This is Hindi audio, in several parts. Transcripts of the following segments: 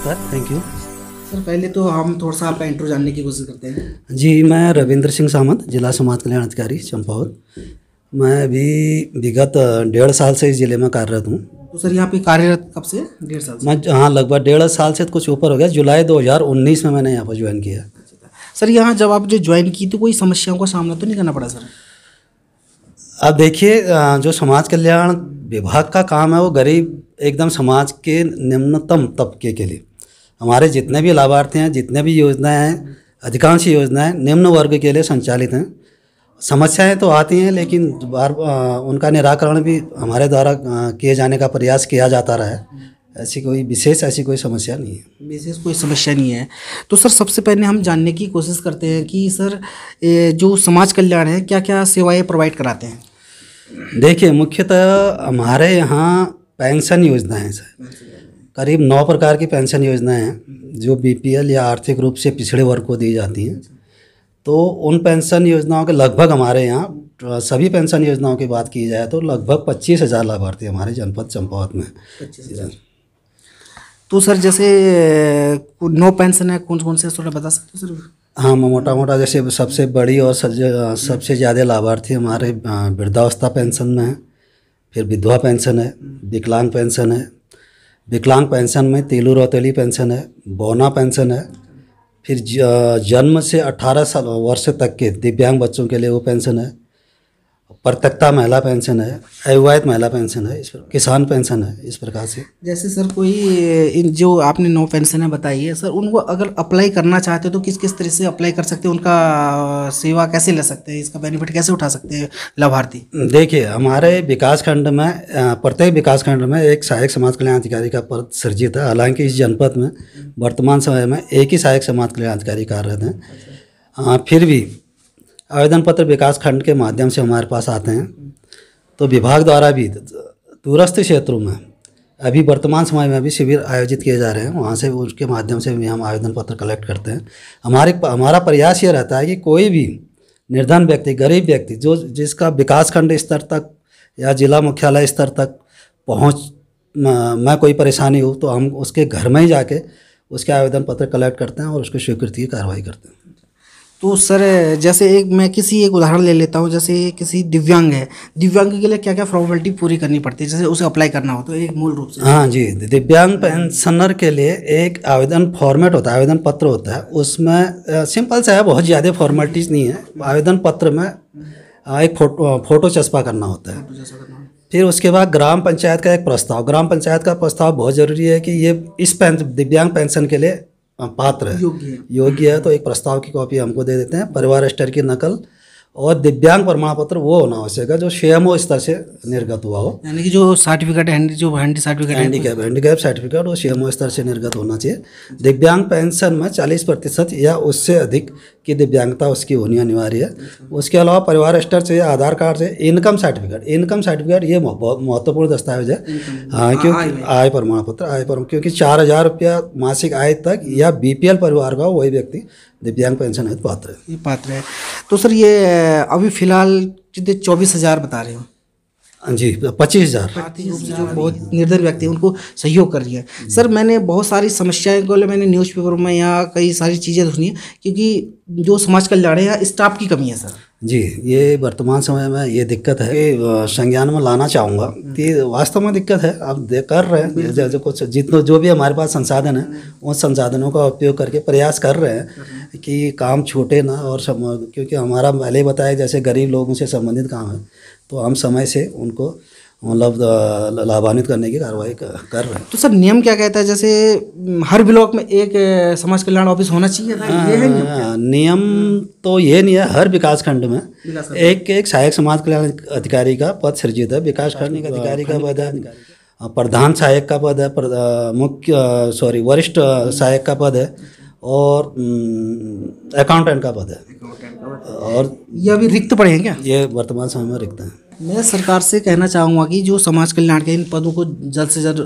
नमस्कार, थैंक यू। सर पहले तो हम थोड़ा सा आपका इंट्रो जानने की कोशिश करते हैं। जी, मैं रविंद्र सिंह सामंत, जिला समाज कल्याण अधिकारी चंपावत। मैं अभी विगत 1.5 साल से इस ज़िले में कार्यरत हूँ। तो सर यहाँ पे कार्यरत कब से? 1.5 साल से? मैं हाँ, लगभग 1.5 साल से कुछ ऊपर हो गया। जुलाई 2019 में मैंने यहाँ पर ज्वाइन किया। सर यहाँ जब आप जो ज्वाइन की तो कोई समस्याओं का सामना तो नहीं करना पड़ा सर? अब देखिए, जो समाज कल्याण विभाग का काम है वो गरीब एकदम समाज के निम्नतम तबके के लिए, हमारे जितने भी लाभार्थी हैं, जितने भी योजनाएं हैं, अधिकांश योजनाएं निम्न वर्ग के लिए संचालित हैं। समस्याएं तो आती हैं, लेकिन उनका निराकरण भी हमारे द्वारा किए जाने का प्रयास किया जाता रहा है। ऐसी कोई समस्या नहीं है। विशेष कोई समस्या नहीं है। तो सर सबसे पहले हम जानने की कोशिश करते हैं कि सर जो समाज कल्याण है क्या क्या सेवाएं प्रोवाइड कराते हैं? देखिए, मुख्यतः हमारे यहाँ पेंशन योजनाएं हैं सर। करीब 9 प्रकार की पेंशन योजनाएं हैं जो बीपीएल या आर्थिक रूप से पिछड़े वर्ग को दी जाती हैं। तो उन पेंशन योजनाओं के लगभग हमारे यहाँ सभी पेंशन योजनाओं की बात की जाए तो लगभग 25,000 लाभार्थी हमारे जनपद चंपावत में। 25,000। तो सर जैसे 9 पेंशन है, कौन कौन से थोड़ा बता सकते हो सर? हाँ, मोटा जैसे सबसे बड़ी और सबसे ज़्यादा लाभार्थी हमारे वृद्धावस्था पेंशन में है, फिर विधवा पेंशन है, विकलांग पेंशन है। विकलांग पेंशन में तीलू रौतेली पेंशन है, बौना पेंशन है, फिर जन्म से 18 वर्ष तक के दिव्यांग बच्चों के लिए वो पेंशन है, परित्यक्ता महिला पेंशन है, अविवाहित महिला पेंशन है, इस पर किसान पेंशन है। इस प्रकार से जैसे सर कोई इन जो आपने 9 पेंशन बताई है सर, उनको अगर अप्लाई करना चाहते हो तो किस किस तरह से अप्लाई कर सकते हैं? उनका सेवा कैसे ले सकते हैं? इसका बेनिफिट कैसे उठा सकते हैं लाभार्थी? देखिए, हमारे विकास खंड में प्रत्येक विकास खंड में एक सहायक समाज कल्याण अधिकारी का पद सृजित है। हालांकि इस जनपद में वर्तमान समय में एक ही सहायक समाज कल्याण अधिकारी कार्यरत हैं। फिर भी आवेदन पत्र विकास खंड के माध्यम से हमारे पास आते हैं। तो विभाग द्वारा भी दूरस्थ क्षेत्रों में अभी वर्तमान समय में भी शिविर आयोजित किए जा रहे हैं। वहाँ से उसके माध्यम से भी हम आवेदन पत्र कलेक्ट करते हैं। हमारा प्रयास ये रहता है कि कोई भी निर्धन व्यक्ति, गरीब व्यक्ति जिसका विकास खंड स्तर तक या जिला मुख्यालय स्तर तक पहुँच में कोई परेशानी हो तो हम उसके घर में ही जाके उसके आवेदन पत्र कलेक्ट करते हैं और उसको स्वीकृति की कार्रवाई करते हैं। तो सर जैसे मैं एक उदाहरण ले लेता हूँ। जैसे किसी दिव्यांग है, दिव्यांग के लिए क्या क्या फॉर्मेलिटी पूरी करनी पड़ती है जैसे उसे अप्लाई करना हो तो एक मूल रूप से? हाँ जी, दिव्यांग पेंशनर के लिए एक आवेदन फॉर्मेट होता है, आवेदन पत्र होता है। उसमें सिंपल सा है, बहुत ज़्यादा फॉर्मेलिटीज़ नहीं है। आवेदन पत्र में एक फ़ोटो चस्पा करना होता है। फिर उसके बाद ग्राम पंचायत का एक प्रस्ताव, ग्राम पंचायत का प्रस्ताव बहुत ज़रूरी है कि ये इस दिव्यांग पेंशन के लिए पात्र है, योग्य है। तो एक प्रस्ताव की कॉपी हमको दे देते हैं, परिवार रजिस्टर की नकल और दिव्यांग प्रमाण पत्र वो होना आवश्यक है जो सीएमओ स्तर से निर्गत हुआ हो। यानी कि जो सर्टिफिकेट है, हैंडीकैप सर्टिफिकेट वो सीएमओ स्तर से निर्गत होना चाहिए। दिव्यांग पेंशन में 40% या उससे अधिक की दिव्यांगता उसकी होनी अनिवार्य है। उसके अलावा परिवार रजिस्टर से, आधार कार्ड से, इनकम सर्टिफिकेट ये बहुत महत्वपूर्ण दस्तावेज है। हाँ, क्योंकि आय प्रमाण पत्र, क्योंकि 4,000 रुपया मासिक आय तक या बीपीएल परिवार का वही व्यक्ति दिव्यांग पेंशन हेतु पात्र है। तो सर ये अभी फिलहाल 24,000 बता रहे हो? जी, 25,000 जो बहुत निर्धन व्यक्ति हैं उनको सहयोग कर रही है। सर मैंने बहुत सारी समस्याएं को मैंने न्यूज़पेपर में या कई सारी चीज़ें सुनी है क्योंकि जो समाज कल्याण है यहाँ स्टाफ की कमी है सर। जी, ये वर्तमान समय में ये दिक्कत है कि संज्ञान में लाना चाहूँगा कि वास्तव में दिक्कत है। आप कर रहे हैं जो भी हमारे पास संसाधन है उन संसाधनों का उपयोग करके प्रयास कर रहे हैं कि काम छूटे ना। और क्योंकि हमारा पहले ही बताया जैसे गरीब लोगों से संबंधित काम है तो हम समय से उनको मतलब लाभान्वित करने की कार्रवाई कर रहे हैं। तो सर नियम क्या कहता है? जैसे हर ब्लॉक में एक समाज कल्याण ऑफिस होना चाहिए था, ये है नियम तो ये नहीं है। हर विकास खंड में एक सहायक समाज कल्याण अधिकारी का पद सृजित है। विकास खंड अधिकारी का पद है, प्रधान सहायक का पद है, वरिष्ठ सहायक का पद है और अकाउंटेंट का पद है। और ये अभी रिक्त पड़े हैं क्या? ये वर्तमान समय में रिक्त हैं। मैं सरकार से कहना चाहूँगा कि जो समाज कल्याण के इन पदों को जल्द से जल्द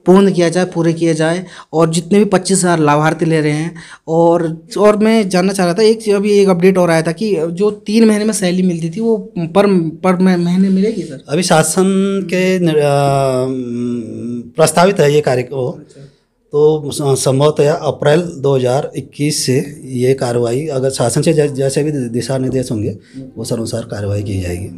पूरे किया जाए और जितने भी 25,000 लाभार्थी ले रहे हैं। और मैं जानना चाह रहा था, अभी एक अपडेट और आया था कि जो 3 महीने में सैलरी मिलती थी वो पर महीने मिलेगी सर? अभी शासन के प्रस्तावित है ये कार्य को तो संभवतः अप्रैल 2021 से ये कार्रवाई अगर शासन से जैसे भी दिशा निर्देश होंगे उस अनुसार कार्रवाई की जाएगी।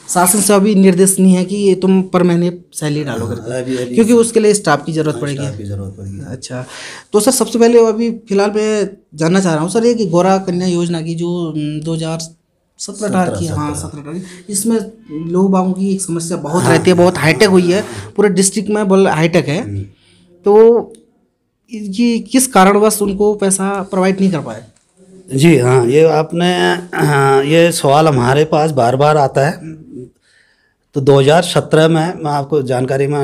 शासन से अभी निर्देश नहीं है कि ये तुम पर महीने सैलरी डालोगे, क्योंकि उसके लिए स्टाफ की जरूरत पड़ेगी। अच्छा, तो सर सबसे पहले अभी फिलहाल मैं जानना चाह रहा हूँ सर, ये कि गौरा कन्या योजना की जो 2017-18 की, हाँ 17-18, इसमें लोग बागों की एक समस्या बहुत रहती है, बहुत हाईटेक हुई है, पूरे डिस्ट्रिक्ट में बोल हाईटेक है, तो ये किस कारणवश उनको पैसा प्रोवाइड नहीं कर पाए? जी हाँ, ये आपने ये सवाल हमारे पास बार बार आता है। तो 2017 में मैं आपको जानकारी में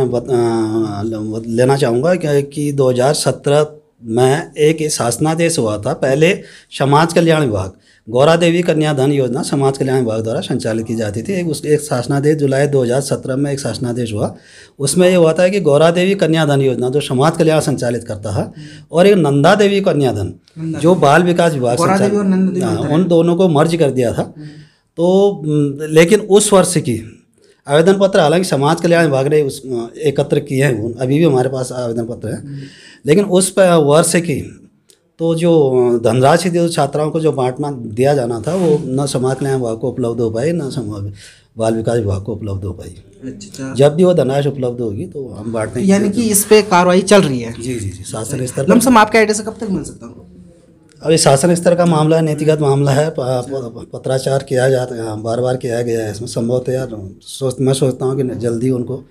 लेना चाहूँगा कि 2017 में एक शासनादेश हुआ था। पहले समाज कल्याण विभाग गौरा देवी कन्या धन योजना समाज कल्याण विभाग द्वारा संचालित की जाती थी। एक शासनादेश जुलाई 2017 में एक शासनादेश हुआ। उसमें ये हुआ था कि गौरा देवी कन्या धन योजना जो समाज कल्याण संचालित करता है, और एक नंदा देवी कन्या धन जो बाल विकास विभाग संचालित, उन दोनों को मर्ज कर दिया था। तो लेकिन उस वर्ष की आवेदन पत्र हालांकि समाज कल्याण विभाग ने उस एकत्र किए हैं, अभी भी हमारे पास आवेदन पत्र हैं, लेकिन उस वर्ष की तो जो धनराशि जो छात्राओं को जो बांटना दिया जाना था वो न समाज कल्याण विभाग को उपलब्ध हो पाई, न बाल विकास विभाग को उपलब्ध हो पाई। अच्छा, जब भी वो धनराशि उपलब्ध होगी तो हम बांटने, यानी कि इस पे कार्रवाई चल रही है। जी जी जी, शासन स्तर पर। लमसम आपके आइडिया से कब तक मिल सकता हूँ? अभी शासन स्तर का मामला है, नीतिगत मामला है, पत्राचार किया जाता है, बार बार किया गया है। इसमें संभवतः मैं सोचता हूँ कि जल्दी उनको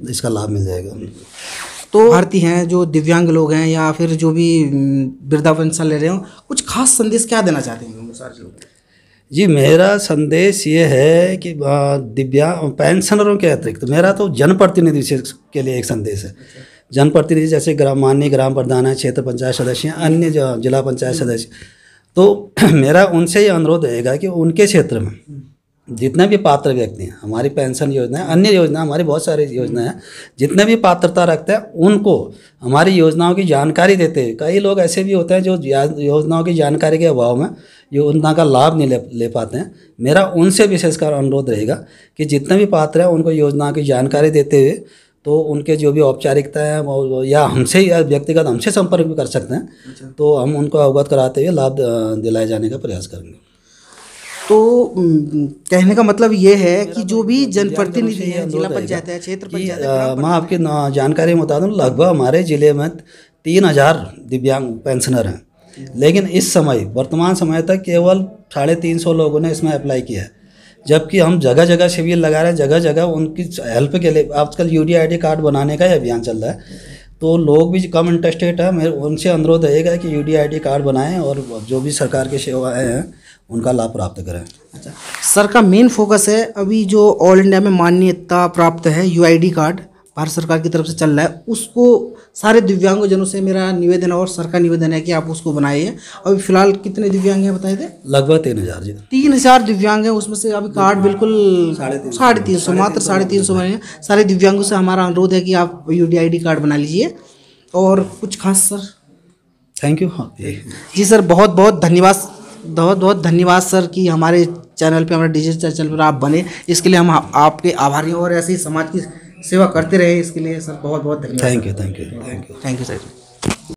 इसका लाभ मिल जाएगा। तो भारतीय हैं जो दिव्यांग लोग हैं या फिर जो भी वृद्धा पेंशन ले रहे हो, कुछ खास संदेश क्या देना चाहते हैं सारे लोग? जी, मेरा संदेश ये है कि दिव्यांग पेंशनरों के अतिरिक्त मेरा तो जनप्रतिनिधि के लिए एक संदेश है। जनप्रतिनिधि जैसे माननीय ग्राम प्रधान है, क्षेत्र पंचायत सदस्य हैं, अन्य जिला पंचायत सदस्य, तो मेरा उनसे ये अनुरोध रहेगा कि उनके क्षेत्र में जितने भी पात्र व्यक्ति हैं, हमारी पेंशन योजना है, अन्य योजना, हमारी बहुत सारी योजना है, जितने भी पात्रता रखते हैं उनको हमारी योजनाओं की जानकारी देते हैं। कई लोग ऐसे भी होते हैं जो योजनाओं की जानकारी के अभाव में जो उनका का लाभ नहीं ले पाते हैं। मेरा उनसे विशेषकर अनुरोध रहेगा कि जितने भी पात्र हैं उनको योजनाओं की जानकारी देते हुए, तो उनके जो भी औपचारिकता है या हमसे या व्यक्तिगत हमसे संपर्क भी कर सकते हैं, तो हम उनको अवगत कराते हुए लाभ दिलाए जाने का प्रयास करेंगे। तो कहने का मतलब ये है कि जो भी जनप्रतिनिधि है, जिला पंचायत है, क्षेत्र पंचायत है, मैं आपकी जानकारी बता दूं, लगभग हमारे ज़िले में 3000 दिव्यांग पेंशनर हैं, लेकिन इस समय वर्तमान समय तक केवल 350 लोगों ने इसमें अप्लाई किया है, जबकि हम जगह जगह शिविर लगा रहे हैं, जगह जगह उनकी हेल्प के लिए। आजकल UDID कार्ड बनाने का ही अभियान चल रहा है, तो लोग भी कम इंटरेस्टेड है। मेरे उनसे अनुरोध रहेगा कि UDID कार्ड बनाएं और जो भी सरकार की सेवाएं हैं उनका लाभ प्राप्त करें। अच्छा, सर का मेन फोकस है अभी जो ऑल इंडिया में मान्यता प्राप्त है UID कार्ड भारत सरकार की तरफ से चल रहा है, उसको सारे दिव्यांगजनों से मेरा निवेदन और सर का निवेदन है कि आप उसको बनाइए। अभी फिलहाल कितने दिव्यांग हैं बताए थे? लगभग 3000 जी, 3000 दिव्यांग हैं, उसमें से अभी कार्ड बिल्कुल 350 मात्र 350 बने हैं। सारे दिव्यांगों से हमारा अनुरोध है कि आप UDID कार्ड बना लीजिए। और कुछ खास सर? Thank you. जी सर, बहुत बहुत धन्यवाद सर कि हमारे चैनल पे, हमारे डिजिटल चैनल पर आप बने, इसके लिए हम आपके आभारी हैं और ऐसे ही समाज की सेवा करते रहे, इसके लिए सर बहुत बहुत धन्यवाद। Thank you sir.